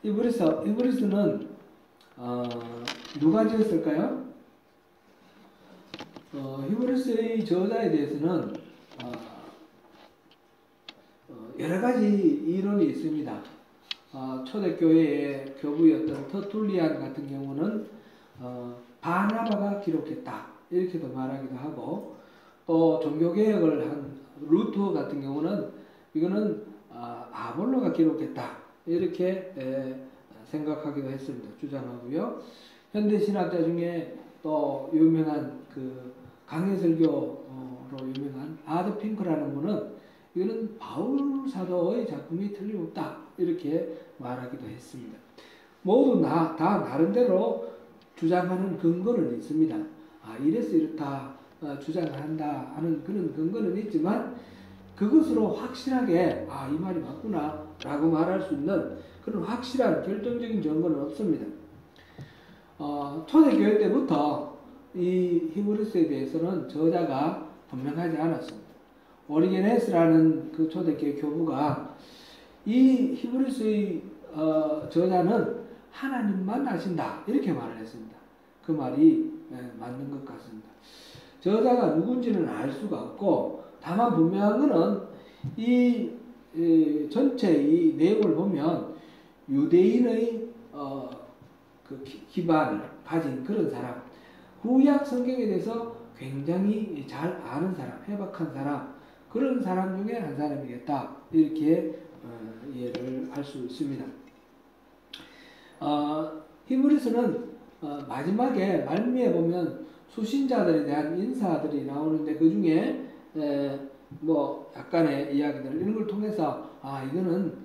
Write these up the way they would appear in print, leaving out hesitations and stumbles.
히브리스는 누가 지었을까요? 히브리스의 저자에 대해서는 여러 가지 이론이 있습니다. 초대교회의 교부였던 터툴리안 같은 경우는 바나바가 기록했다 이렇게도 말하기도 하고, 또 종교개혁을 한 루터 같은 경우는 이거는 아볼로가 기록했다 이렇게 생각하기도 했습니다. 주장하고요. 현대신학자 중에 또 유명한 그 강해설교로 유명한 아드 핑크라는 분은 이거는 바울 사도의 작품이 틀림없다 이렇게 말하기도 했습니다. 모두 다 나름대로 주장하는 근거는 있습니다. 이래서 이렇다 주장한다 하는 그런 근거는 있지만, 그것으로 확실하게 이 말이 맞구나 라고 말할 수 있는 그런 확실한 결정적인 증거는 없습니다. 초대교회 때부터 이 히브리스에 대해서는 저자가 분명하지 않았습니다. 오리게네스라는 그 초대교회 교부가 이 히브리스의 저자는 하나님만 아신다 이렇게 말을 했습니다. 그 말이 맞는 것 같습니다. 저자가 누군지는 알 수가 없고, 다만 분명한 것은 이 전체 이 내용을 보면 유대인의 그 기반을 가진 그런 사람, 구약 성경에 대해서 굉장히 잘 아는 사람, 해박한 사람, 그런 사람 중에 한 사람이겠다 이렇게 이해를 할 수 있습니다. 히브리스는 마지막에 말미에 보면 수신자들에 대한 인사들이 나오는데, 그 중에 뭐 약간의 이야기들 이런 걸 통해서 이거는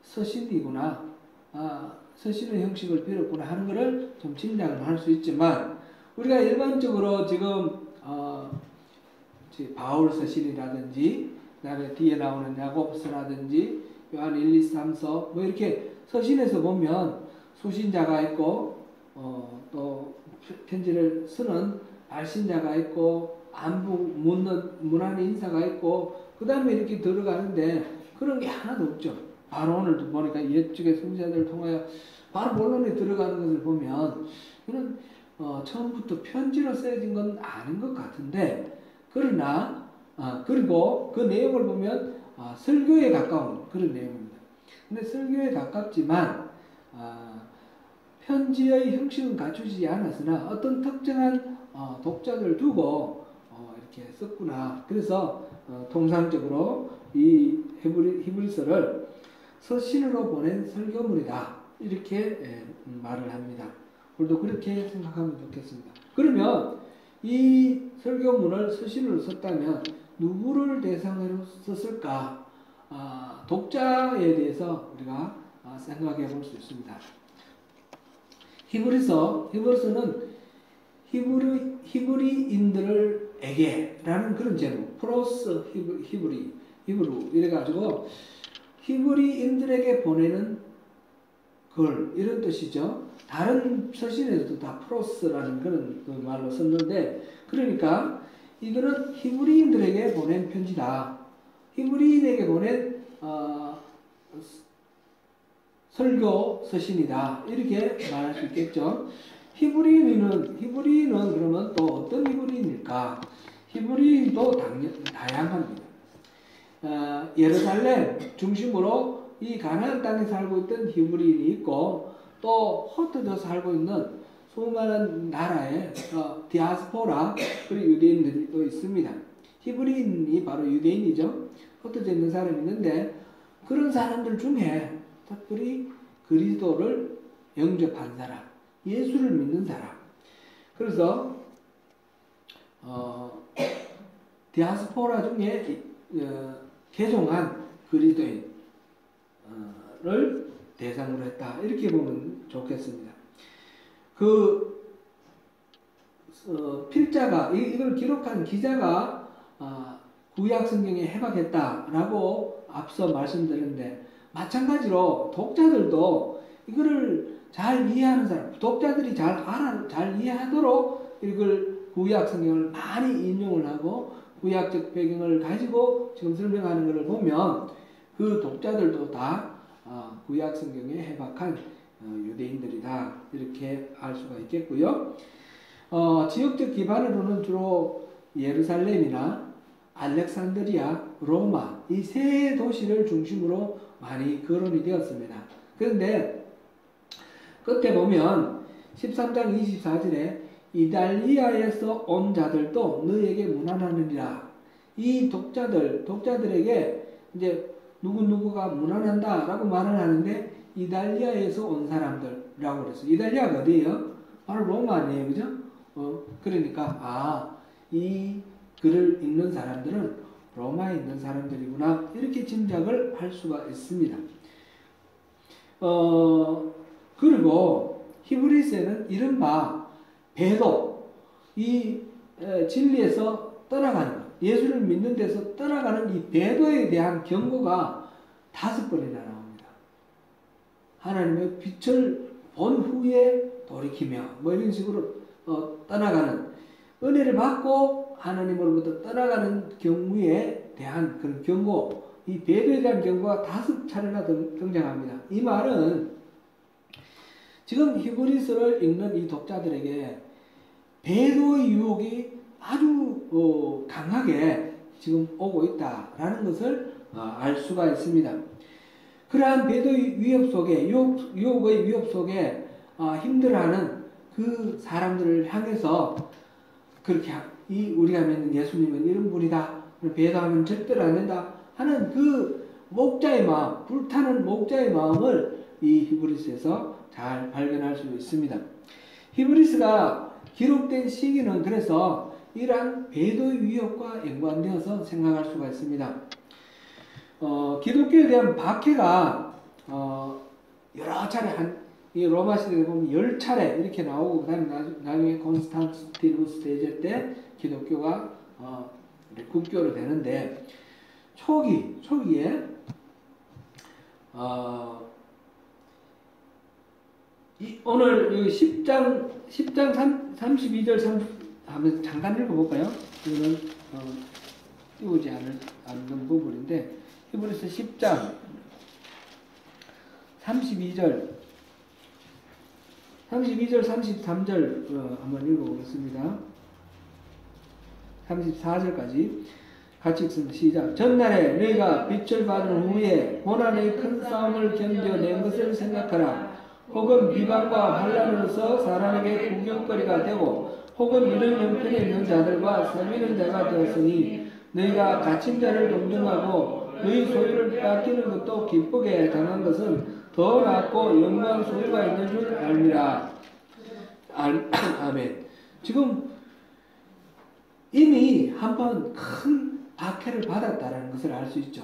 서신이구나, 서신의 형식을 빌었구나 하는 것을 좀 짐작을 할 수 있지만, 우리가 일반적으로 지금 바울 서신이라든지 그다음에 뒤에 나오는 야고보서라든지 요한 1, 2, 3서 뭐 이렇게 서신에서 보면 수신자가 있고 또 편지를 쓰는 발신자가 있고 안부 문안 인사가 있고 그 다음에 이렇게 들어가는데 그런 게 하나도 없죠. 바로 오늘도 보니까 옛적의 성자들을 통하여 바로 본론에 들어가는 것을 보면 이런 처음부터 편지로 쓰여진 건 아닌 것 같은데, 그러나 그리고 그 내용을 보면 설교에 가까운 그런 내용입니다. 근데 설교에 가깝지만 편지의 형식은 갖추지 않았으나 어떤 특정한 독자들 두고 이렇게 썼구나. 그래서 통상적으로 이 히브리서를 서신으로 보낸 설교문이다 이렇게 말을 합니다. 우리도 그렇게 생각하면 좋겠습니다. 그러면 이 설교문을 서신으로 썼다면 누구를 대상으로 썼을까? 독자에 대해서 우리가 생각해 볼 수 있습니다. 히브리서는 히브리인들에게라는 그런 제목, 프로스 히브루 이래가지고 히브리인들에게 보내는 글 이런 뜻이죠. 다른 서신에서도 다 프로스라는 그런 그 말로 썼는데, 그러니까 이거는 히브리인들에게 보낸 편지다. 히브리인에게 보낸 설교 서신이다 이렇게 말할 수 있겠죠. 히브리인은 그러면 또 어떤 히브리인일까? 히브리인도 다양합니다. 예루살렘 중심으로 이 가나안 땅에 살고 있던 히브리인이 있고, 또 흩어져 살고 있는 수많은 나라의 디아스포라 그리고 유대인들이 또 있습니다. 히브리인이 바로 유대인이죠. 흩어져 있는 사람이 있는데, 그런 사람들 중에 특별히 그리스도를 영접한 사람, 예수를 믿는 사람, 그래서 디아스포라 중에 개종한 그리스도인을 대상으로 했다 이렇게 보면 좋겠습니다. 그 필자가 이걸 기록한 기자가 구약 성경에 해박했다라고 앞서 말씀드렸는데, 마찬가지로 독자들도 이거를 잘 이해하는 사람, 독자들이 잘 이해하도록 이걸 구약 성경을 많이 인용을 하고 구약적 배경을 가지고 지금 설명하는 것을 보면 그 독자들도 다 구약 성경에 해박한 유대인들이다 이렇게 알 수가 있겠고요. 지역적 기반으로는 주로 예루살렘이나 알렉산드리아, 로마 이 세 도시를 중심으로 많이 거론이 되었습니다. 그런데 끝에 보면 13장 24절에 이달리아에서 온 자들도 너에게 문안하느니라. 이 독자들에게 이제 누구누구가 문안한다라고 말을 하는데 이달리아에서 온 사람들이라고 그랬어요. 이달리아가 어디예요? 바로 로마 아니에요, 그죠? 그러니까 이 글을 읽는 사람들은 로마에 있는 사람들이구나 이렇게 짐작을 할 수가 있습니다. 그리고 히브리서에는 이른바 배도, 이 진리에서 떠나가는 것, 예수를 믿는 데서 떠나가는 이 배도에 대한 경고가 5번이나 나옵니다. 하나님의 빛을 본 후에 돌이키며 뭐 이런 식으로 떠나가는, 은혜를 받고 하나님으로부터 떠나가는 경우에 대한 그런 경고, 이 배도에 대한 경고가 5차례나 등장합니다. 이 말은 지금 히브리서를 읽는 이 독자들에게 배도의 유혹이 아주 강하게 지금 오고 있다라는 것을 알 수가 있습니다. 그러한 배도의 위협 속에, 유혹의 위협 속에 힘들어하는 그 사람들을 향해서 그렇게 우리가 믿는 예수님은 이런 분이다, 배도하면 절대로 안 된다 하는 그 목자의 마음, 불타는 목자의 마음을 이 히브리서에서 잘 발견할 수 있습니다. 히브리서가 기록된 시기는 그래서 이러한 배도의 위협과 연관되어서 생각할 수가 있습니다. 기독교에 대한 박해가 여러 차례 이 로마 시대에 보면 10차례 이렇게 나오고, 그 다음에 나중에 콘스탄티누스 대제 때 기독교가 국교로 되는데, 초기에 오늘 여기 10장 32절 한번 잠깐 읽어볼까요? 이거는 띄우지 않는 부분인데, 히브리서 10장 32절 33절 한번 읽어보겠습니다. 34절까지 같이 읽습니다. 시작. 전날에 너희가 빛을 받은 후에 고난의 큰 싸움을 견뎌낸 것을 생각하라. 혹은 비방과 환난으로서 사람에게 구경거리가 되고, 혹은 이런 형편에 있는 자들과 섬기는 자가 되었으니, 너희가 갇힌 자를 동정하고 너희 소유를 뺏기는 것도 기쁘게 당한 것은 더 낫고 영광 소유가 있는 줄 알미라. 아멘. 지금 이미 한번 큰 박해를 받았다는 것을 알 수 있죠.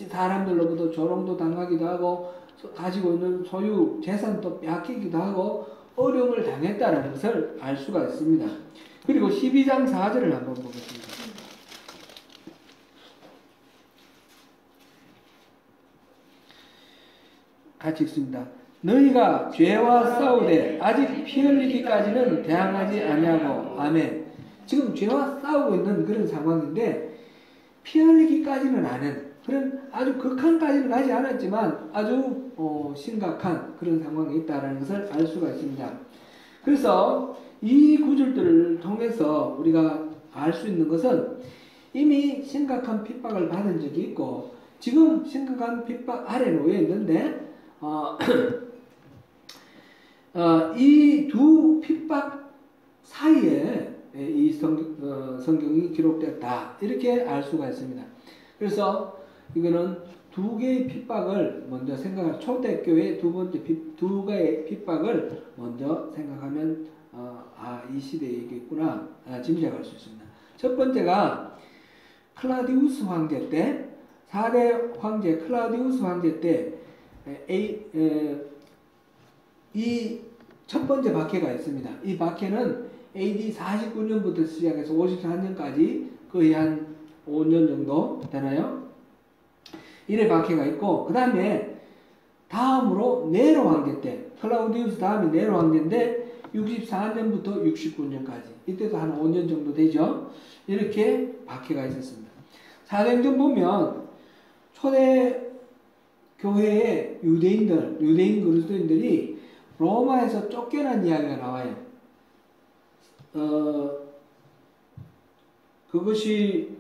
사람들로부터 조롱도 당하기도 하고, 가지고 있는 소유, 재산도 뺏기기도 하고, 어려움을 당했다는 것을 알 수가 있습니다. 그리고 12장 4절을 한번 보겠습니다. 같이 읽습니다. 너희가 죄와 싸우되 아직 피 흘리기까지는 대항하지 아니하고. 아멘. 지금 죄와 싸우고 있는 그런 상황인데, 피 흘리기까지는 아는 그런 아주 극한까지는 가지 않았지만 아주 심각한 그런 상황이 있다는 것을 알 수가 있습니다. 그래서 이 구절들을 통해서 우리가 알 수 있는 것은 이미 심각한 핍박을 받은 적이 있고, 지금 심각한 핍박 아래 놓여 있는데, 이 두 핍박 사이에 이 성경이 기록됐다 이렇게 알 수가 있습니다. 그래서 이거는 두 개의 핍박을 먼저 생각할, 초대교회의 두 개의 핍박을 먼저 생각하면 이 시대에 있겠구나 짐작할 수 있습니다. 첫 번째가 클라우디우스 황제 때, 4대 황제 클라우디우스 황제 때 이 첫 번째 박해가 있습니다. 이 박해는 AD 49년부터 시작해서 54년까지 거의 한 5년 정도 되나요? 이래 박해가 있고, 그 다음에 다음으로 네로 황제 때, 클라우디우스 다음이 네로 황제인데 64년부터 69년까지, 이때도 한 5년 정도 되죠. 이렇게 박해가 있었습니다. 사도행전 보면 초대 교회의 유대인 그리스도인들이 로마에서 쫓겨난 이야기가 나와요. 그것이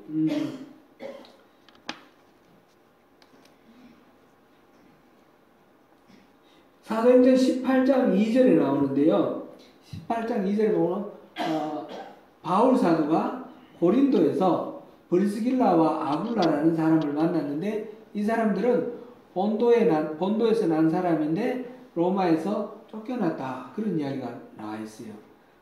사도행전 18장 2절에 나오는데요. 18장 2절에 보면 바울 사도가 고린도에서 브리스길라와 아굴라라는 사람을 만났는데 이 사람들은 본도에서 난 사람인데 로마에서 쫓겨났다. 그런 이야기가 나와 있어요.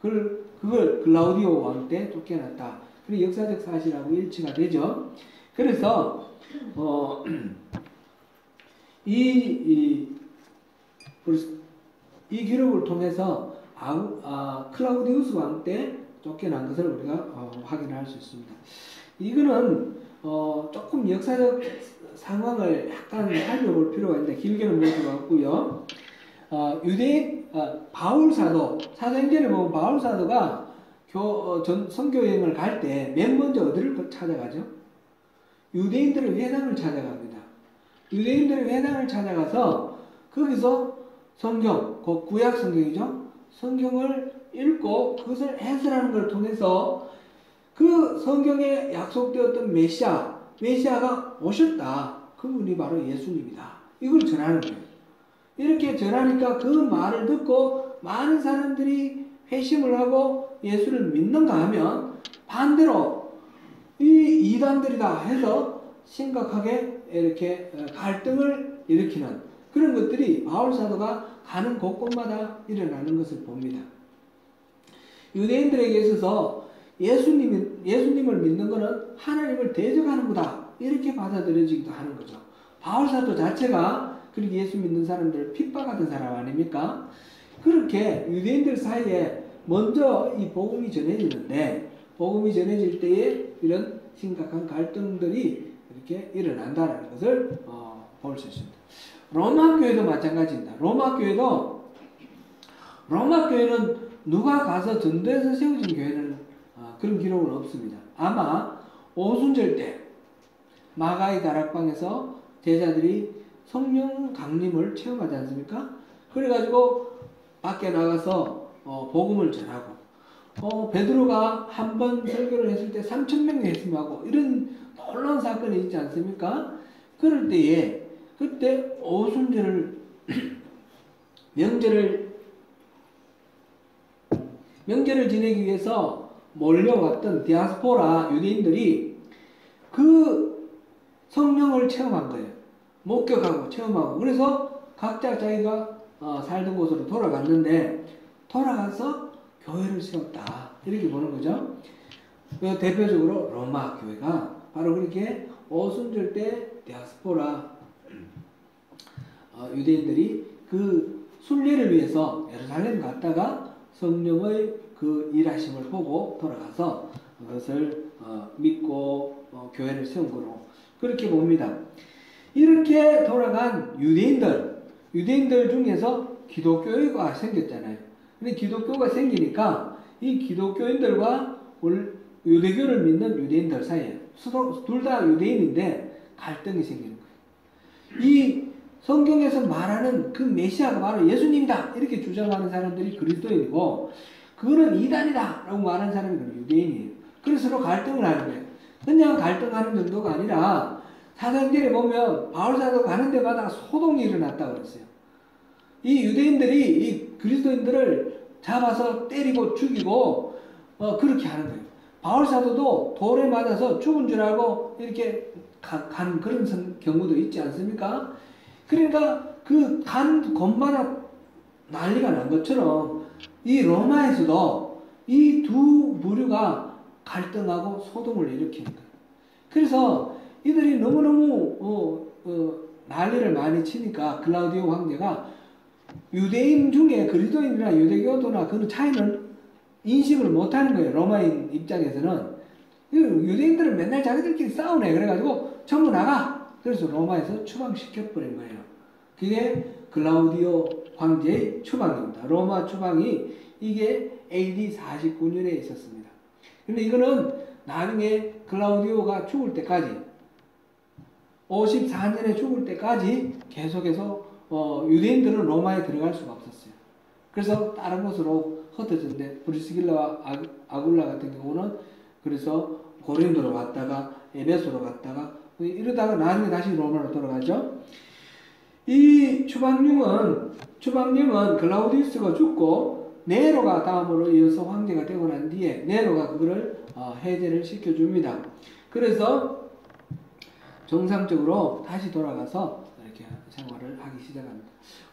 그걸 글라우디오 왕 때 쫓겨났다. 그리고 역사적 사실하고 일치가 되죠. 그래서 이 기록을 통해서 클라우디우스 왕 때 쫓겨난 것을 우리가 확인할 수 있습니다. 이거는 조금 역사적 상황을 약간 살펴볼 필요가 있는데 길게는 볼 필요가 없고요. 바울 사도, 사도행전에 보면 바울 사도가 선교여행을 갈 때 맨 먼저 어디를 찾아가죠? 유대인들의 회당을 찾아갑니다. 유대인들의 회당을 찾아가서 거기서 성경, 그 구약 성경이죠. 성경을 읽고 그것을 해설하는 걸 통해서 그 성경에 약속되었던 메시아가 오셨다. 그분이 바로 예수님이다. 이걸 전하는 거예요. 이렇게 전하니까 그 말을 듣고 많은 사람들이 회심을 하고 예수를 믿는가 하면 반대로 이 이단들이다 해서 심각하게 이렇게 갈등을 일으키는 그런 것들이 바울 사도가 가는 곳곳마다 일어나는 것을 봅니다. 유대인들에게 있어서 예수님을 믿는 것은 하나님을 대적하는 거다. 이렇게 받아들여지기도 하는 거죠. 바울 사도 자체가 그렇게 예수 믿는 사람들을 핍박하던 사람 아닙니까? 그렇게 유대인들 사이에 먼저 이 복음이 전해지는데 복음이 전해질 때에 이런 심각한 갈등들이 이렇게 일어난다는 것을 볼 수 있습니다. 로마 교회도 마찬가지입니다. 로마 교회는 누가 가서 전도해서 세워진 교회는 그런 기록은 없습니다. 아마 오순절 때 마가의 다락방에서 제자들이 성령 강림을 체험하지 않습니까? 그래가지고 밖에 나가서 복음을 전하고 베드로가 한 번 설교를 했을 때 3,000명이 했음하고 이런 놀라운 사건이 있지 않습니까? 그럴 때에 그때 오순절을 명절을 지내기 위해서 몰려왔던 디아스포라 유대인들이 그 성령을 체험한 거예요. 목격하고 체험하고 그래서 각자 자기가 살던 곳으로 돌아갔는데 돌아가서 교회를 세웠다. 이렇게 보는 거죠. 대표적으로 로마 교회가 바로 그렇게 오순절 때 디아스포라 유대인들이 그 순례를 위해서 예루살렘 갔다가 성령의 그 일하심을 보고 돌아가서 그것을 믿고 교회를 세운 거로 그렇게 봅니다. 이렇게 돌아간 유대인들 중에서 기독교가 생겼잖아요. 근데 기독교가 생기니까 이 기독교인들과 유대교를 믿는 유대인들 사이에 둘 다 유대인인데 갈등이 생기는 거예요. 이 성경에서 말하는 그 메시아가 바로 예수님이다 이렇게 주장하는 사람들이 그리스도인이고 그거는 이단이다 라고 말하는 사람이 유대인이에요. 그래서 서로 갈등을 하는 거예요. 그냥 갈등하는 정도가 아니라 사도행전에 보면 바울 사도 가는 데마다 소동이 일어났다고 그랬어요. 이 유대인들이 이 그리스도인들을 잡아서 때리고 죽이고 그렇게 하는 거예요. 바울 사도도 돌에 맞아서 죽은 줄 알고 이렇게 간 그런 경우도 있지 않습니까? 그러니까 그 간 곳마다 난리가 난 것처럼 이 로마에서도 이 두 부류가 갈등하고 소동을 일으키는 거예요. 그래서 이들이 너무너무 난리를 많이 치니까 글라우디오 황제가 유대인 중에 그리스도인이나 유대교도나 그 차이는 인식을 못하는 거예요. 로마인 입장에서는 유대인들은 맨날 자기들끼리 싸우네. 그래가지고 전부 나가. 그래서 로마에서 추방시켜버린 거예요. 그게 글라우디오 황제의 추방입니다. 로마 추방이 이게 AD 49년에 있었습니다. 근데 이거는 나중에 글라우디오가 죽을 때까지 54년에 죽을 때까지 계속해서 유대인들은 로마에 들어갈 수가 없었어요. 그래서 다른 곳으로 흩어졌는데 브리스길라와 아굴라 같은 경우는 그래서 고린도로 갔다가 에베소로 갔다가 이러다가 나중에 다시 로마로 돌아가죠. 이 추방령은 글라우디우스가 죽고 네로가 다음으로 이어서 황제가 되고 난 뒤에 네로가 그거를 해제를 시켜줍니다. 그래서 정상적으로 다시 돌아가서 이렇게 생활을 하기 시작합니다.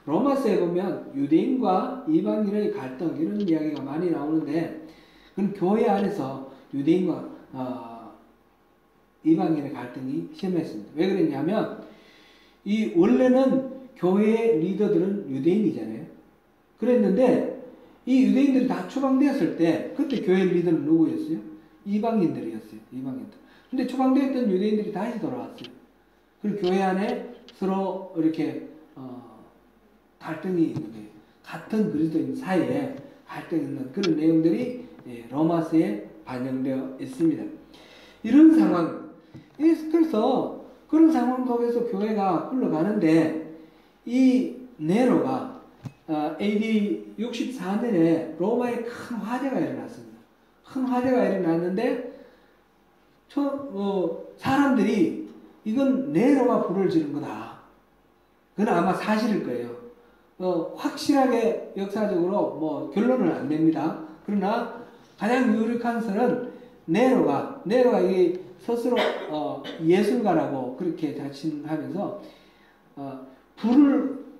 로마서에 보면 유대인과 이방인의 갈등 이런 이야기가 많이 나오는데 그건 교회 안에서 유대인과 이방인의 갈등이 심했습니다. 왜 그랬냐면 이 원래는 교회의 리더들은 유대인이잖아요. 그랬는데 이 유대인들이 다 추방되었을 때 그때 교회 리더는 누구였어요? 이방인들이었어요. 이방인들. 근데 추방되었던 유대인들이 다시 돌아왔어요. 그리고 교회 안에 서로 이렇게 갈등이 있는 거예요. 같은 그리스도인 사이에 갈등이 있는 그런 내용들이 로마서에 반영되어 있습니다. 이런 상황, 그래서 그런 상황 속에서 교회가 흘러가는데 이 네로가 AD 64년에 로마에 큰 화재가 일어났습니다. 큰 화재가 일어났는데 사람들이 이건 네로가 불을 지른 거다. 그건 아마 사실일 거예요. 확실하게 역사적으로 뭐 결론은 안 냅니다. 그러나 가장 유력한 설은 네로가 이 스스로 예술가라고 그렇게 자칭하면서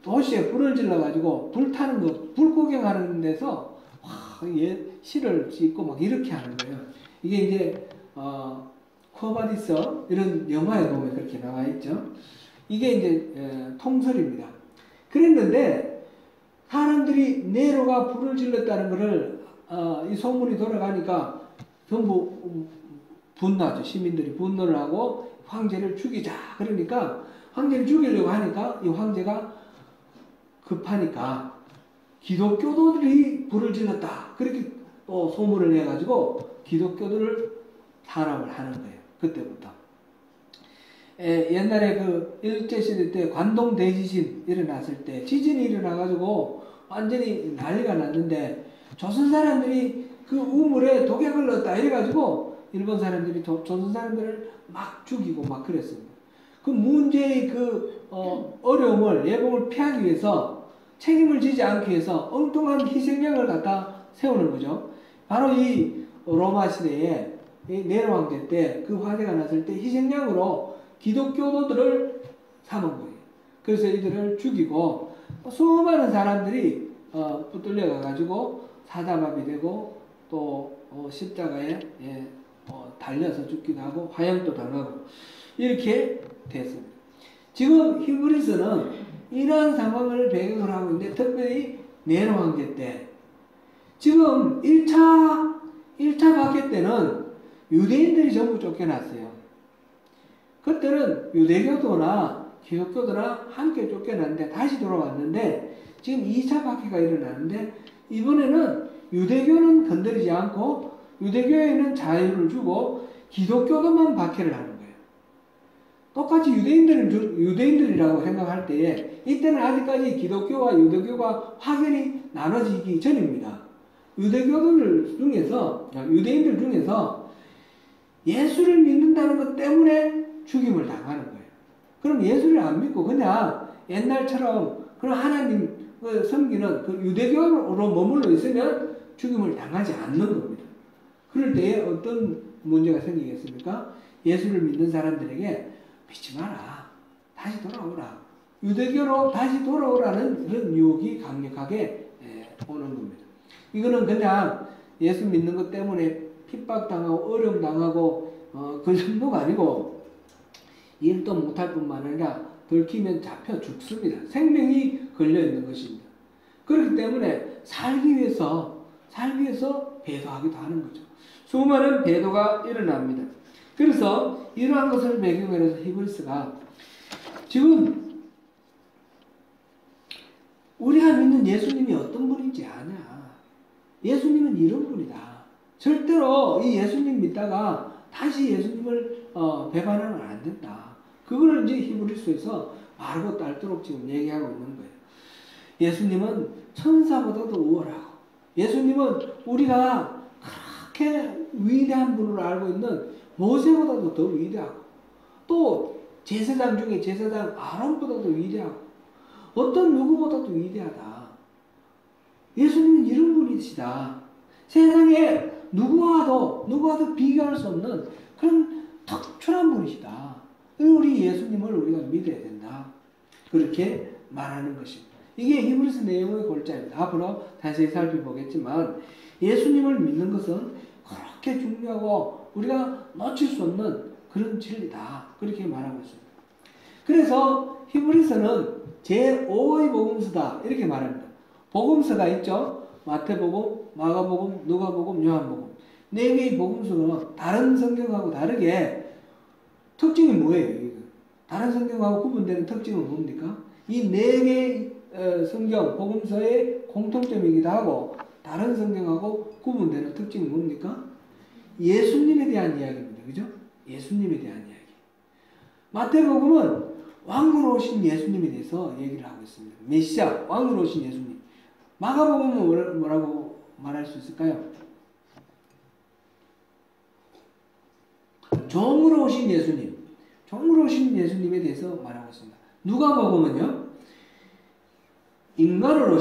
도시에 불을 질러가지고 불타는 거, 불 구경하는 데서 시를 짓고 막 이렇게 하는 거예요. 이게 이제 코바디스 이런 영화에 보면 그렇게 나와 있죠. 이게 이제 통설입니다. 그랬는데 사람들이 네로가 불을 질렀다는 것을 이 소문이 돌아가니까 전부 분노하죠. 시민들이 분노를 하고 황제를 죽이자. 그러니까 황제를 죽이려고 하니까 이 황제가 급하니까 기독교도들이 불을 질렀다. 그렇게 또 소문을 내가지고 기독교들을 탄압을 하는 거예요. 그때부터. 옛날에 그 일제시대 때 관동 대지진 일어났을 때 지진이 일어나가지고 완전히 난리가 났는데 조선 사람들이 그 우물에 독약을 넣었다 이래가지고 일본 사람들이 조선 사람들을 막 죽이고 막 그랬습니다. 그 문제의 그 어려움을 예봉을 피하기 위해서 책임을 지지 않기 위해서 엉뚱한 희생양을 갖다 세우는 거죠. 바로 이 로마 시대에 네로 황제 때 그 화재가 났을 때 희생양으로 기독교도들을 삼은 거예요. 그래서 이들을 죽이고 수많은 사람들이 붙들려 가가지고 사자밥이 되고 또 십자가에 달려서 죽기도 하고 화형도 당하고 이렇게 됐습니다. 지금 히브리서는 이러한 상황을 배경으로 하고 있는데 특별히 네로 황제 때 지금 1차 박해 때는 유대인들이 전부 쫓겨났어요. 그때는 유대교도나 기독교도나 함께 쫓겨났는데 다시 돌아왔는데 지금 2차 박해가 일어나는데 이번에는 유대교는 건드리지 않고 유대교에는 자유를 주고 기독교도만 박해를 하는 거예요. 똑같이 유대인들이라고 생각할 때에 이때는 아직까지 기독교와 유대교가 확연히 나눠지기 전입니다. 유대인들 중에서 예수를 믿는다는 것 때문에 죽임을 당하는 거예요. 그럼 예수를 안 믿고 그냥 옛날처럼 그런 하나님 섬기는 그 유대교로 머물러 있으면 죽임을 당하지 않는 겁니다. 그럴 때에 어떤 문제가 생기겠습니까? 예수를 믿는 사람들에게 믿지 마라. 다시 돌아오라. 유대교로 다시 돌아오라는 그런 유혹이 강력하게 오는 겁니다. 이거는 그냥 예수 믿는 것 때문에 핍박당하고 어려움 당하고 그 정도가 아니고 일도 못할 뿐만 아니라 들키면 잡혀 죽습니다. 생명이 걸려있는 것입니다. 그렇기 때문에 살기 위해서 배도하기도 하는 거죠. 수많은 배도가 일어납니다. 그래서 이러한 것을 배경으로 해서 히브리서가 지금 우리가 믿는 예수님이 어떤 분인지 아냐. 예수님은 이런 분이다. 절대로 이 예수님 믿다가 다시 예수님을 배반하면 안 된다. 그걸 이제 히브리서에서 말고 딸도록 지금 얘기하고 있는 거예요. 예수님은 천사보다도 우월하고, 예수님은 우리가 그렇게 위대한 분으로 알고 있는 모세보다도 더 위대하고, 또 제사장 중에 제사장 아론보다도 위대하고, 어떤 누구보다도 위대하다. 예수님은 이런 분이시다. 세상에 누구와도 비교할 수 없는 그런 특출한 분이시다. 우리 예수님을 우리가 믿어야 된다. 그렇게 말하는 것입니다. 이게 히브리서 내용의 골자입니다. 앞으로 자세히 살펴보겠지만 예수님을 믿는 것은 그렇게 중요하고 우리가 놓칠 수 없는 그런 진리다. 그렇게 말하고 있습니다. 그래서 히브리서는 제5의 복음서다. 이렇게 말합니다. 복음서가 있죠. 마태복음, 마가복음, 누가복음, 요한복음. 4개의 복음서는 다른 성경하고 다르게 특징이 뭐예요? 다른 성경하고 구분되는 특징은 뭡니까? 이 4개의 성경, 복음서의 공통점이기도 하고 다른 성경하고 구분되는 특징은 뭡니까? 예수님에 대한 이야기입니다. 그죠? 예수님에 대한 이야기. 마태복음은 왕으로 오신 예수님에 대해서 얘기를 하고 있습니다. 메시아, 왕으로 오신 예수님. 마가복음은 뭐라고 말할 수 있을까요? 종으로 오신 예수님. 종으로 오신 예수님에 대해서 말하고 있습니다. 누가복음은요? 인간으로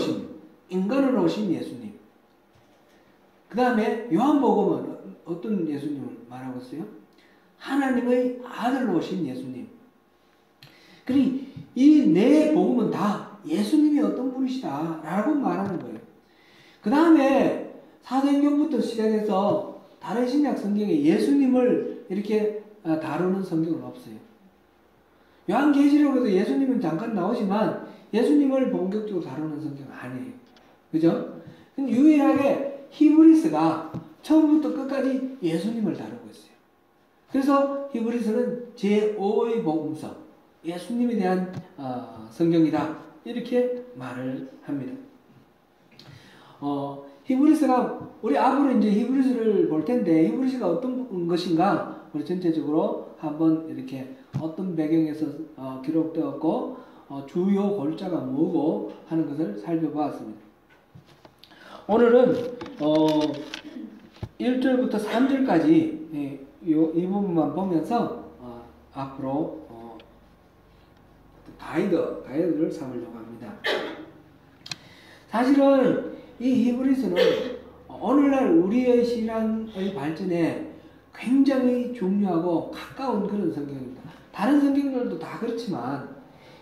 오신 예수님. 그 다음에 요한복음은 어떤 예수님을 말하고 있어요? 하나님의 아들로 오신 예수님. 그리고 이 네 복음은 다 예수님이 어떤 분이시다 라고 말하는 거예요. 그 다음에 사도행전부터 시작해서 다른 신약 성경에 예수님을 이렇게 다루는 성경은 없어요. 요한계시록에도 예수님은 잠깐 나오지만 예수님을 본격적으로 다루는 성경은 아니에요. 그죠? 유일하게 히브리서가 처음부터 끝까지 예수님을 다루고 있어요. 그래서 히브리서는 제5의 복음서, 예수님에 대한 성경이다. 이렇게 말을 합니다. 히브리서가 우리 앞으로 이제 히브리서를 볼 텐데 히브리서가 어떤 것인가 우리 전체적으로 한번 이렇게 어떤 배경에서 기록되었고 주요 골자가 뭐고 하는 것을 살펴보았습니다. 오늘은 1절부터 3절까지 이 부분만 보면서 앞으로 가이드를 삼으려고 합니다. 사실은 이 히브리서는 오늘날 우리의 신앙의 발전에 굉장히 중요하고 가까운 그런 성경입니다. 다른 성경들도 다 그렇지만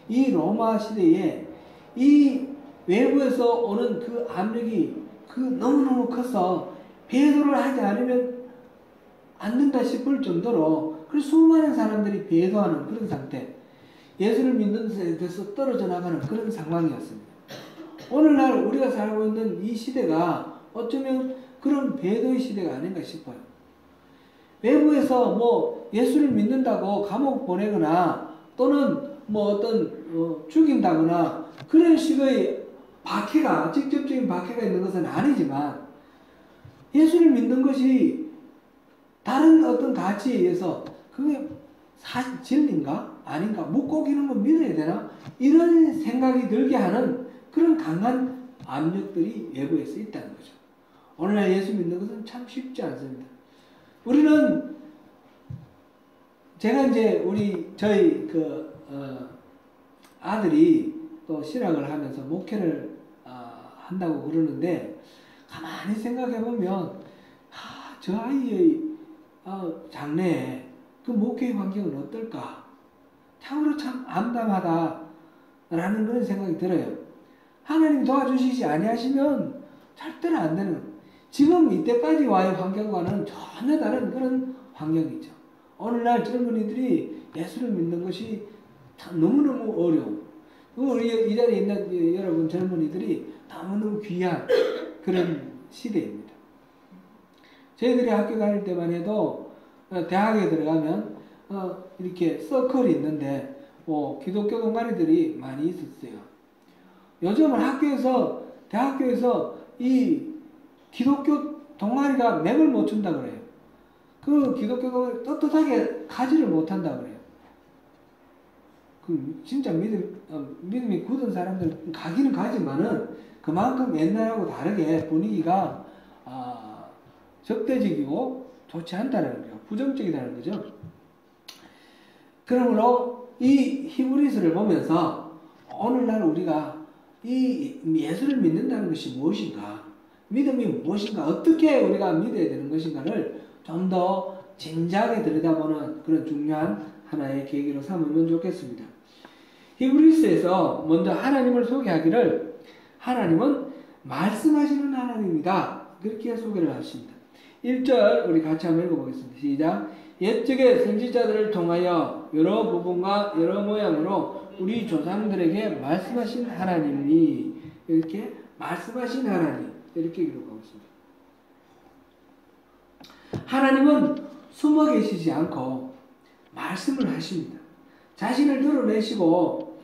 이 로마 시대에 이 외부에서 오는 그 압력이 너무너무 커서 배도를 하지 않으면 안 된다 싶을 정도로 그 수많은 사람들이 배도하는 그런 상태, 예수를 믿는 데서 떨어져 나가는 그런 상황이었습니다. 오늘날 우리가 살고 있는 이 시대가 어쩌면 그런 배도의 시대가 아닌가 싶어요. 외부에서 뭐 예수를 믿는다고 감옥 보내거나 또는 뭐 어떤 죽인다거나 그런 식의 박해가, 직접적인 박해가 있는 것은 아니지만 예수를 믿는 것이 다른 어떤 가치에 의해서 그게 진리인가? 아닌가? 묵고 이런 거 믿어야 되나? 이런 생각이 들게 하는 그런 강한 압력들이 외부에서 있다는 거죠. 오늘날 예수 믿는 것은 참 쉽지 않습니다. 우리는 제가 이제 저희 아들이 또 신학을 하면서 목회를 한다고 그러는데 가만히 생각해 보면 저 아이의 장래에 그 목회의 환경은 어떨까? 참으로 참 암담하다라는 그런 생각이 들어요. 하나님 도와주시지 아니하시면 절대로 안 되는, 지금 이때까지와의 환경과는 전혀 다른 그런 환경이죠. 오늘날 젊은이들이 예수를 믿는 것이 참 너무너무 어려워. 우리 이 자리에 있는 여러분 젊은이들이 너무너무 귀한 그런 시대입니다. 저희들이 학교 다닐 때만 해도 대학에 들어가면 이렇게 서클이 있는데 기독교 동아리들이 많이 있었어요. 요즘은 대학교에서 이 기독교 동아리가 맥을 못 춘다 그래요. 그 기독교 동아리 떳떳하게 가지를 못한다 그래요. 진짜 믿음이 굳은 사람들 가기는 가지만은 그만큼 옛날하고 다르게 분위기가 적대적이고 좋지 않다는 거죠. 부정적이라는 거죠. 그러므로 이 히브리서를 보면서 오늘날 우리가 이 예수를 믿는다는 것이 무엇인가, 믿음이 무엇인가, 어떻게 우리가 믿어야 되는 것인가를 좀 더 진지하게 들여다보는 그런 중요한 하나의 계기로 삼으면 좋겠습니다. 히브리서에서 먼저 하나님을 소개하기를 하나님은 말씀하시는 하나님이다, 그렇게 소개를 하십니다. 1절 우리 같이 한번 읽어보겠습니다. 시작. 옛적의 선지자들을 통하여 여러 부분과 여러 모양으로 우리 조상들에게 말씀하신 하나님이, 이렇게 말씀하신 하나님, 이렇게 기록하고 있습니다. 하나님은 숨어 계시지 않고 말씀을 하십니다. 자신을 드러내시고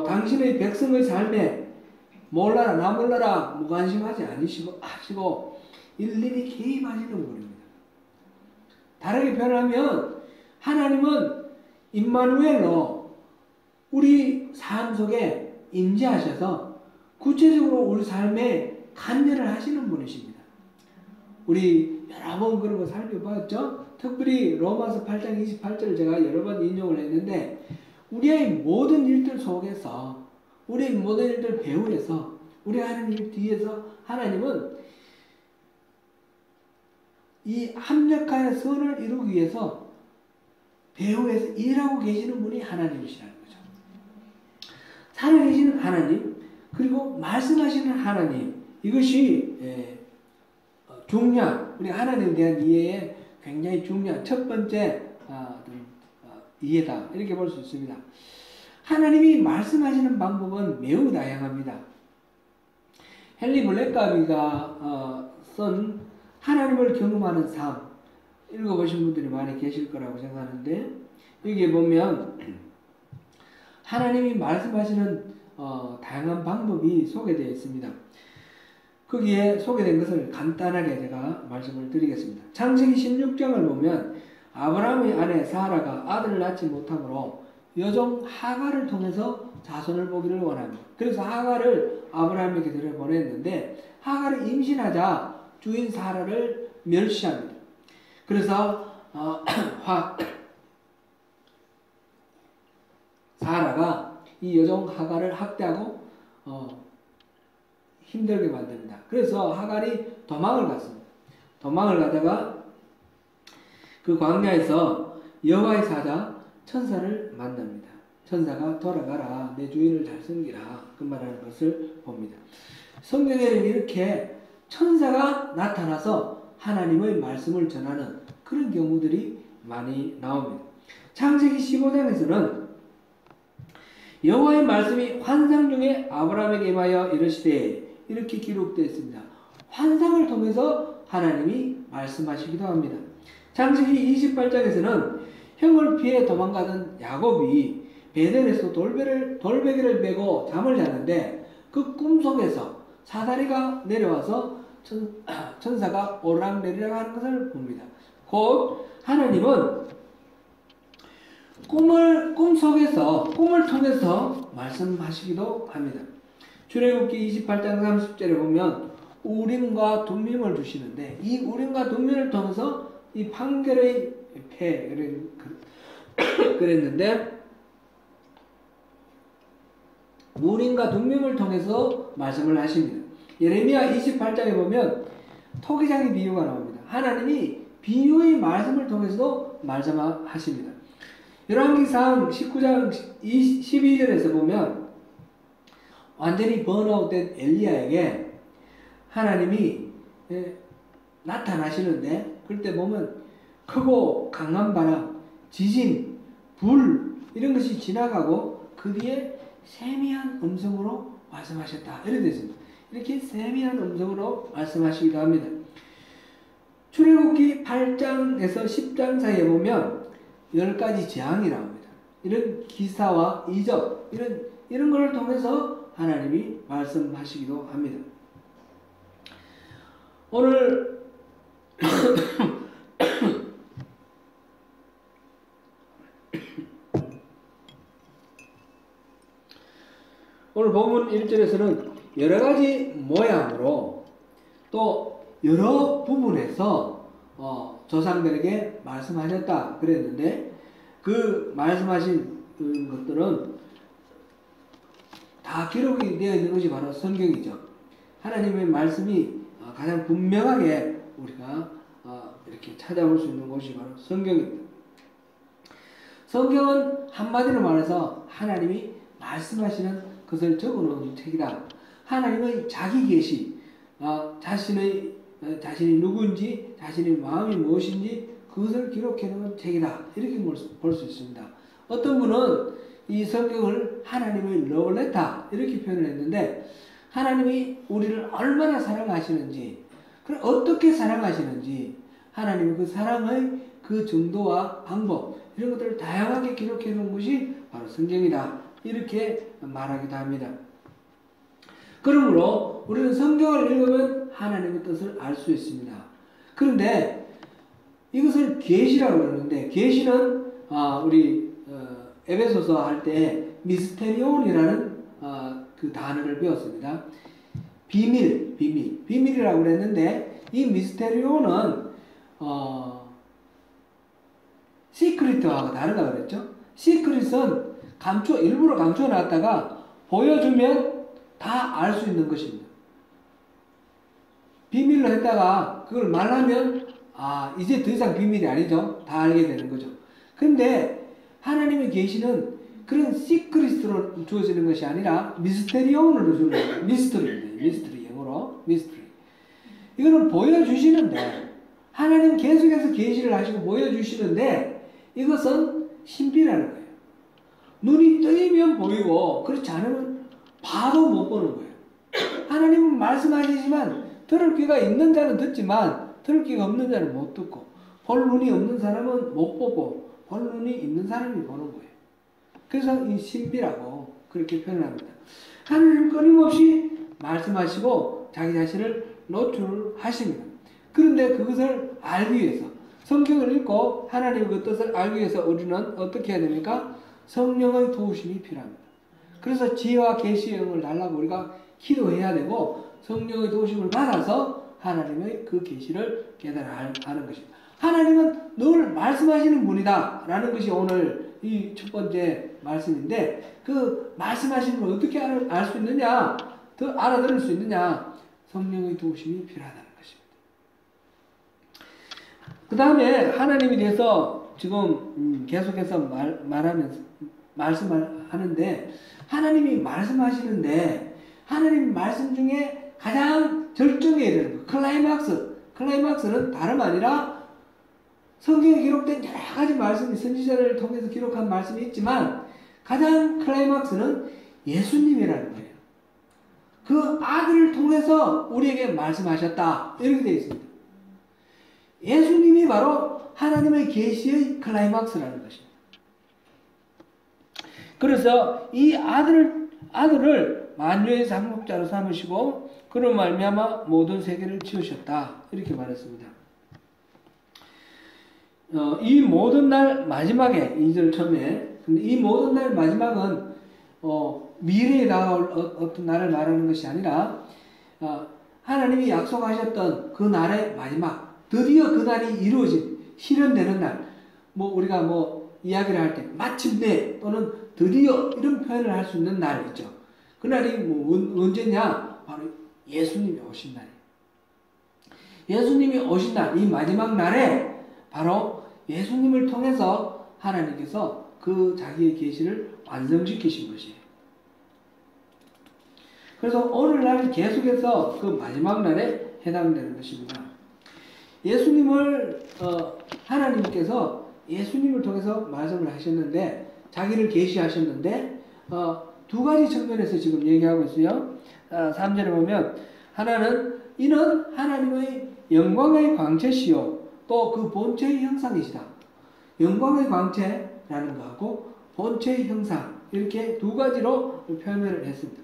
당신의 백성의 삶에 몰라라 나 몰라라 무관심하지 하시고 일일이 개입하시는 분입니다. 다르게 표현하면 하나님은 임마누엘로 우리 삶 속에 임재하셔서 구체적으로 우리 삶에 관여를 하시는 분이십니다. 우리 여러 번 그런 거 살펴봤죠? 특별히 로마서 8장 28절을 제가 여러 번 인용을 했는데, 우리의 모든 일들 속에서, 우리의 모든 일들 배후에서, 우리 하는 일 뒤에서 하나님은 이 합력하여 선을 이루기 위해서 배후에서 일하고 계시는 분이 하나님이시라는 거죠. 살아계시는 하나님, 그리고 말씀하시는 하나님, 이것이 중요한, 우리 하나님에 대한 이해에 굉장히 중요한 첫 번째 이해다, 이렇게 볼 수 있습니다. 하나님이 말씀하시는 방법은 매우 다양합니다. 헨리 블랙가비가 쓴 하나님을 경험하는 삶, 읽어보신 분들이 많이 계실 거라고 생각하는데, 여기에 보면 하나님이 말씀하시는 다양한 방법이 소개되어 있습니다. 거기에 소개된 것을 간단하게 제가 말씀을 드리겠습니다. 창세기 16장을 보면 아브라함의 아내 사라가 아들을 낳지 못하므로 여종 하갈을 통해서 자손을 보기를 원합니다. 그래서 하갈을 아브라함에게 들여보냈는데, 하갈이 임신하자 주인 사라를 멸시합니다. 그래서 사라가 이 여종 하갈을 학대하고 힘들게 만듭니다. 그래서 하갈이 도망을 갔습니다. 도망을 가다가 그 광야에서 여호와의 사자 천사를 만납니다. 천사가 돌아가라, 내 주인을 잘 섬기라, 그 말하는 것을 봅니다. 성경에는 이렇게 천사가 나타나서 하나님의 말씀을 전하는 그런 경우들이 많이 나옵니다. 창세기 15장에서는 여호와의 말씀이 환상 중에 아브라함에게 임하여 이르시되, 이렇게 기록되어 있습니다. 환상을 통해서 하나님이 말씀하시기도 합니다. 창세기 28장에서는 형을 피해 도망가던 야곱이 베델에서 돌베개를 메고 잠을 자는데, 그 꿈속에서 사다리가 내려와서 천사가 오르락내리락 하는 것을 봅니다. 곧 하나님은 꿈을 통해서 말씀하시기도 합니다. 출애굽기 28장 30절에 보면 우림과 둠밈을 주시는데, 이 우림과 둠밈을 통해서 이 판결의 그랬는데, 우림과 둠밈을 통해서 말씀을 하십니다. 예레미야 28장에 보면 토기장의 비유가 나옵니다. 하나님이 비유의 말씀을 통해서도 말씀하십니다. 열왕기상 19장 12절에서 보면 완전히 번아웃된 엘리야에게 하나님이 나타나시는데, 그때 보면 크고 강한 바람, 지진, 불 이런 것이 지나가고 그 뒤에 세미한 음성으로 말씀하셨다, 이렇게 되어 있습니다. 이렇게 세미한 음성으로 말씀하시기도 합니다. 출애굽기 8장에서 10장 사이에 보면 10가지 재앙이 나옵니다. 이런 기사와 이적, 이런 것을 통해서 하나님이 말씀하시기도 합니다. 오늘 오늘 본문 1절에서는 여러 가지 모양으로 또 여러 부분에서 조상들에게 말씀하셨다 그랬는데, 그 말씀하신 것들은 다 기록이 되어 있는 것이 바로 성경이죠. 하나님의 말씀이 가장 분명하게 우리가 이렇게 찾아볼 수 있는 곳이 바로 성경입니다. 성경은 한마디로 말해서 하나님이 말씀하시는 것을 적어놓은 책이다. 하나님의 자기 계시, 자신이 누구인지, 자신의 마음이 무엇인지 그것을 기록해놓은 책이다. 이렇게 볼 수 있습니다. 어떤 분은 이 성경을 하나님의 러브레터 이렇게 표현을 했는데, 하나님이 우리를 얼마나 사랑하시는지, 그럼 어떻게 사랑하시는지, 하나님의 그 사랑의 그 정도와 방법, 이런 것들을 다양하게 기록해 놓은 것이 바로 성경이다. 이렇게 말하기도 합니다. 그러므로 우리는 성경을 읽으면 하나님의 뜻을 알 수 있습니다. 그런데 이것을 계시라고 그러는데, 계시는 우리 에베소서 할 때 미스테리온이라는 그 단어를 배웠습니다. 비밀이라고 그랬는데, 이 미스테리온은 시크릿하고 다르다 그랬죠. 시크릿은 일부러 감춰 놨다가 보여주면 다 알 수 있는 것입니다. 비밀로 했다가 그걸 말하면 이제 더 이상 비밀이 아니죠. 다 알게 되는 거죠. 근데 하나님의 계시는 그런 시크릿으로 주어지는 것이 아니라 미스테리온으로 주는 거예요. 미스터리, 영어로 미스터리. 이거는 보여주시는데, 하나님 계속해서 계시를 하시고 보여주시는데, 이것은 신비라는 거예요. 눈이 뜨이면 보이고 그렇지 않으면 봐도 못 보는 거예요. 하나님은 말씀하시지만 들을 귀가 있는 자는 듣지만 들을 귀가 없는 자는 못 듣고, 볼 눈이 없는 사람은 못 보고 볼 눈이 있는 사람이 보는 거예요. 그래서 이 신비라고 그렇게 표현합니다. 하나님은 끊임없이 말씀하시고 자기 자신을 노출하십니다. 그런데 그것을 알기 위해서, 성경을 읽고 하나님의 그 뜻을 알기 위해서 우리는 어떻게 해야 됩니까? 성령의 도우심이 필요합니다. 그래서 지혜와 계시의 영을 달라고 우리가 기도해야 되고, 성령의 도우심을 받아서 하나님의 그 계시를 깨달아 하는 것입니다. 하나님은 늘 말씀하시는 분이다 라는 것이 오늘 이 첫 번째 말씀인데, 그 말씀하시는 걸 어떻게 알 수 있느냐, 더 알아들을 수 있느냐, 성령의 도우심이 필요하다는 것입니다. 그 다음에 하나님에 대해서 지금 계속해서 말씀을 하는데, 하나님이 말씀하시는데, 하나님 말씀 중에 가장 절정에 이르는 클라이막스는 다름 아니라 성경에 기록된 여러 가지 말씀이, 선지자를 통해서 기록한 말씀이 있지만 가장 클라이막스는 예수님이라는 거예요. 그 아들을 통해서 우리에게 말씀하셨다, 이렇게 되어 있습니다. 예수님이 바로 하나님의 계시의 클라이막스라는 것입니다. 그래서 이 아들을 만유의 상속자로 삼으시고 그로 말미암아 모든 세계를 지으셨다, 이렇게 말했습니다. 이 모든 날 마지막에 2절 처음에, 근데 이 모든 날 마지막은 미래에 다가올 어떤 날을 말하는 것이 아니라 하나님이 약속하셨던 그 날의 마지막, 드디어 그 날이 이루어진, 실현되는 날, 우리가 이야기를 할 때 마침내 또는 드디어 이런 표현을 할 수 있는 날이 있죠. 그날이 언제냐? 바로 예수님이 오신 날이에요. 예수님이 오신 날, 이 마지막 날에 바로 예수님을 통해서 하나님께서 그 자기의 계시를 완성시키신 것이에요. 그래서 오늘날 계속해서 그 마지막 날에 해당되는 것입니다. 예수님을 하나님께서 예수님을 통해서 말씀을 하셨는데, 자기를 계시하셨는데 두 가지 측면에서 지금 얘기하고 있어요. 3절에 보면 하나는 이는 하나님의 영광의 광채시요 또 그 본체의 형상이시다. 영광의 광채라는 거하고 본체의 형상, 이렇게 두 가지로 표현을 했습니다.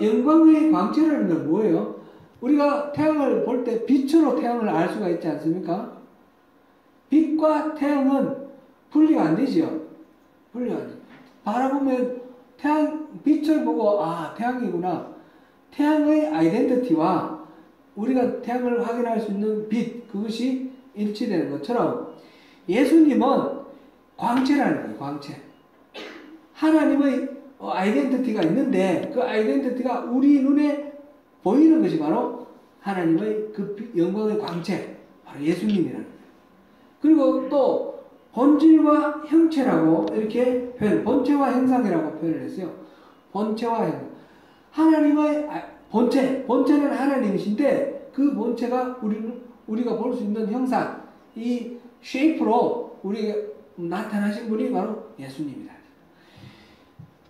영광의 광채라는 건 뭐예요? 우리가 태양을 볼 때 빛으로 태양을 알 수가 있지 않습니까? 빛과 태양은 분리가 안 되지요. 바라보면 빛을 보고 태양이구나. 태양의 아이덴티티와 우리가 태양을 확인할 수 있는 빛, 그것이 일치되는 것처럼 예수님은 광채라는 거예요. 광채. 하나님의 아이덴티티가 있는데 그 아이덴티티가 우리 눈에 보이는 것이 바로 하나님의 그 영광의 광채, 바로 예수님이라는 거예요. 그리고 또 본질과 형체라고 이렇게 본체와 형상이라고 표현을 했어요. 본체와 형상. 하나님의 본체는 하나님이신데 그 본체가 우리가 볼 수 있는 형상, 이 쉐이프로 우리가 나타나신 분이 바로 예수님이다.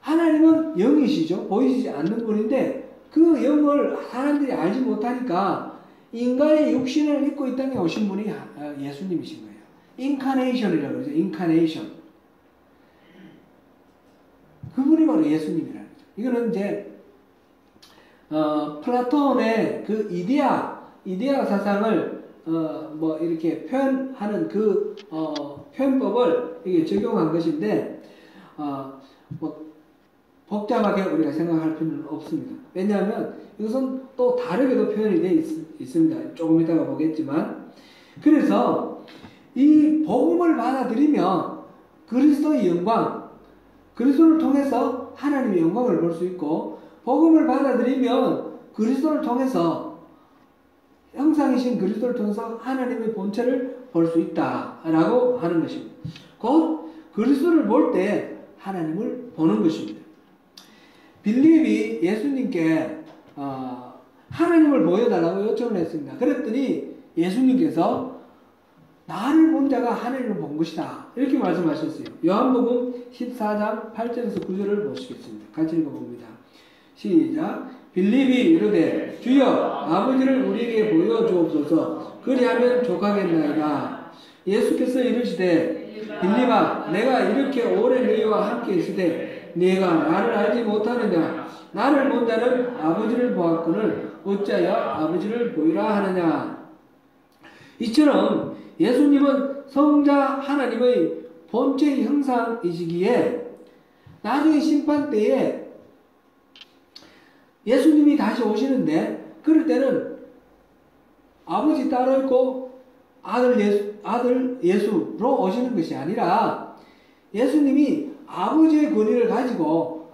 하나님은 영이시죠. 보이지 않는 분인데 그 영을 사람들이 알지 못하니까 인간의 육신을 입고 이 땅에 오신 분이 예수님이신 거예요. 인카네이션이라고 그러죠. 인카네이션. 그분이 바로 예수님이라는 거죠. 이거는 이제 플라톤의 그 이데아 사상을 이렇게 표현하는 그 표현법을 이게 적용한 것인데 복잡하게 우리가 생각할 필요는 없습니다. 왜냐하면 이것은 또 다르게도 표현이 되어 있습니다. 조금 이따가 보겠지만, 그래서 이 복음을 받아들이면 그리스도의 영광, 그리스도를 통해서 하나님의 영광을 볼 수 있고, 복음을 받아들이면 그리스도를 통해서 형상이신 그리스도를 통해서 하나님의 본체를 볼 수 있다라고 하는 것입니다. 곧 그리스도를 볼 때 하나님을 보는 것입니다. 빌립이 예수님께 하나님을 보여달라고 요청을 했습니다. 그랬더니 예수님께서 나를 본 자가 하나님을 본 것이다, 이렇게 말씀하셨어요. 요한복음 14장 8절에서 9절을 보시겠습니다. 같이 읽어봅니다. 시작. 빌립이 이르되 주여 아버지를 우리에게 보여주옵소서. 그리하면 족하겠나이다. 예수께서 이르시되 빌립아, 내가 이렇게 오래 너희와 함께 있으되 네가 나를 알지 못하느냐? 나를 본 자는 아버지를 보았거늘 어찌하여 아버지를 보이라 하느냐? 이처럼 예수님은 성자 하나님의 본체 형상이시기에 나중에 심판 때에 예수님이 다시 오시는데, 그럴 때는 아버지 따로 있고 아들 예수로 오시는 것이 아니라 예수님이 아버지의 권위를 가지고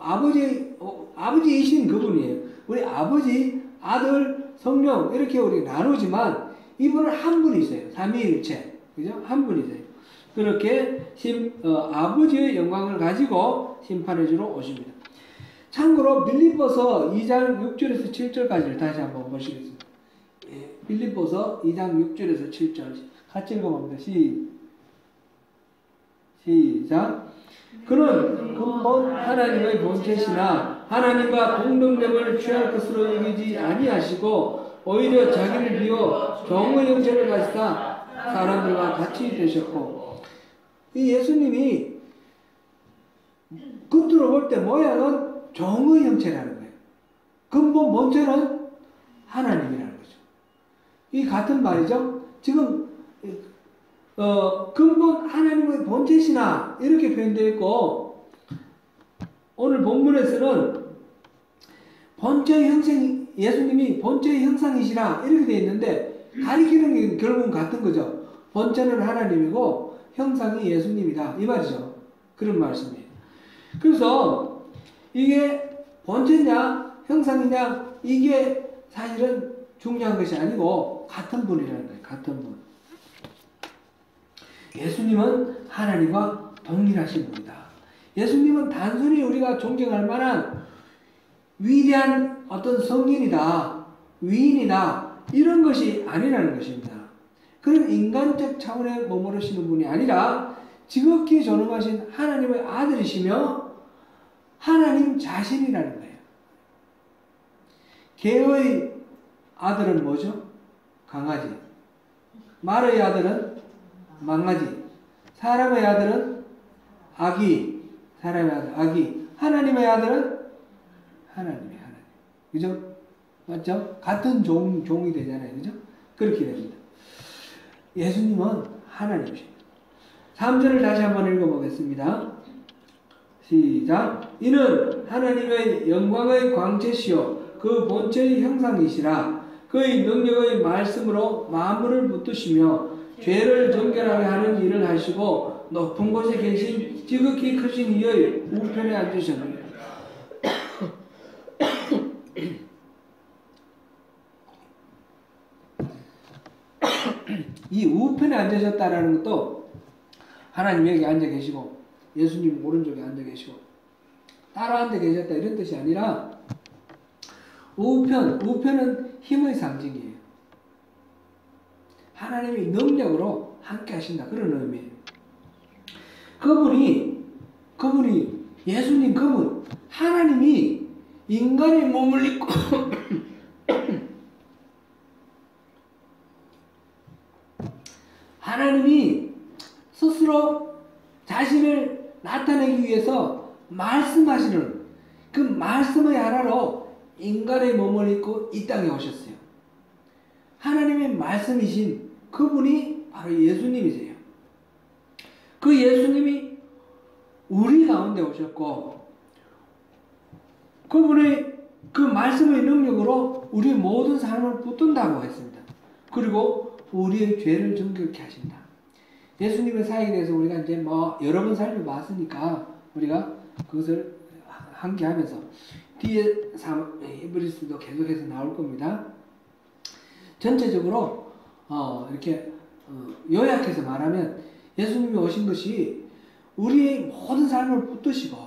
아버지이신 그분이에요. 우리 아버지, 아들, 성령 이렇게 우리 나누지만 이분은 한 분이세요. 삼위일체, 그죠? 한 분이세요. 그렇게 아버지의 영광을 가지고 심판해 주러 오십니다. 참고로 빌립보서 2장 6절에서 7절까지를 다시 한번 보시겠습니다. 빌립보서 2장 6절에서 7절 같이 읽어봅니다. 시작. 그는 근본 하나님의 본체시나 하나님과 동등됨을 취할 것으로 여기지 아니하시고 오히려 자기를 비워 종의 형체를 가지사 사람들과 같이 되셨고, 이 예수님이 겉으로 볼 때 모양은 종의 형체라는 거예요. 근본 본체는 하나님이라는 거죠. 이 같은 말이죠. 지금 근본 하나님의 본체시나 이렇게 표현되어 있고, 오늘 본문에서는 본체의 형상, 예수님이 본체의 형상이시라 이렇게 되어 있는데 가리키는 게 결국은 같은 거죠. 본체는 하나님이고 형상이 예수님이다, 이 말이죠. 그런 말씀이에요. 그래서 이게 본체냐 형상이냐 이게 사실은 중요한 것이 아니고 같은 분이라는 거예요. 같은 분. 예수님은 하나님과 동일하신 분이다. 예수님은 단순히 우리가 존경할 만한 위대한 어떤 성인이다, 위인이다, 이런 것이 아니라는 것입니다. 그런 인간적 차원에 머무르시는 분이 아니라 지극히 존엄하신 하나님의 아들이시며 하나님 자신이라는 거예요. 개의 아들은 뭐죠? 강아지. 말의 아들은 망아지. 사람의 아들은 아기. 사람의 아들, 아기. 하나님의 아들은 하나님의 하나님. 그죠? 맞죠? 같은 종이 되잖아요. 그죠? 그렇게 됩니다. 예수님은 하나님이십니다. 3절을 다시 한번 읽어보겠습니다. 시작. 이는 하나님의 영광의 광채시요 그 본체의 형상이시라. 그의 능력의 말씀으로 만물을 붙드시며 죄를 정결하게 하는 일을 하시고 높은 곳에 계신 지극히 크신 이의 우편에 앉으셨느니라. 이 우편에 앉으셨다라는 것도 하나님 여기 앉아 계시고 예수님 오른쪽에 앉아 계시고 따로 앉아 계셨다 이런 뜻이 아니라 우편은 힘의 상징이에요. 하나님이 능력으로 함께 하신다 그런 의미예요. 그분이 예수님 그분 하나님이 인간의 몸을 입고 하나님이 스스로 자신을 나타내기 위해서 말씀하시는 그 말씀의 하나로 인간의 몸을 입고 이 땅에 오셨어요. 하나님의 말씀이신 그분이 바로 예수님이세요. 그 예수님이 우리 가운데 오셨고 그분의 그 말씀의 능력으로 우리 모든 삶을 붙든다고 했습니다. 그리고 우리의 죄를 정결케 하신다. 예수님의 사역에 대해서 우리가 이제 여러 번 살펴봤으니까 우리가 그것을 함께하면서 뒤에 히브리서도 계속해서 나올 겁니다. 전체적으로 이렇게 요약해서 말하면 예수님이 오신 것이 우리의 모든 삶을 붙드시고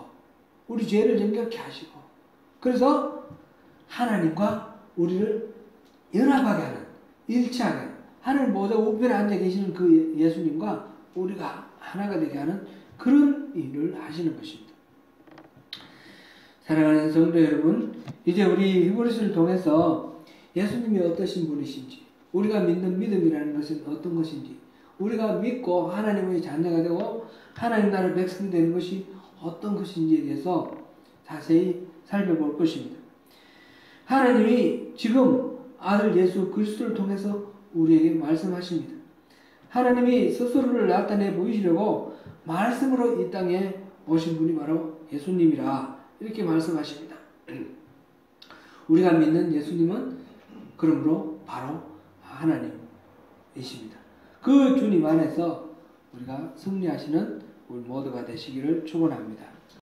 우리 죄를 정결케 하시고 그래서 하나님과 우리를 연합하게 하는 일치하게 하는 하늘 모두 우편에 앉아 계시는 그 예수님과 우리가 하나가 되게 하는 그런 일을 하시는 것입니다. 사랑하는 성도 여러분, 이제 우리 히브리서를 통해서 예수님이 어떠신 분이신지, 우리가 믿는 믿음이라는 것은 어떤 것인지, 우리가 믿고 하나님의 자녀가 되고 하나님 나라의 백성이 되는 것이 어떤 것인지에 대해서 자세히 살펴볼 것입니다. 하나님이 지금 아들 예수 그리스도를 통해서 우리에게 말씀하십니다. 하나님이 스스로를 나타내 보이시려고 말씀으로 이 땅에 오신 분이 바로 예수님이라 이렇게 말씀하십니다. 우리가 믿는 예수님은 그러므로 바로 하나님이십니다. 그 주님 안에서 우리가 승리하시는 우리 모두가 되시기를 축원합니다.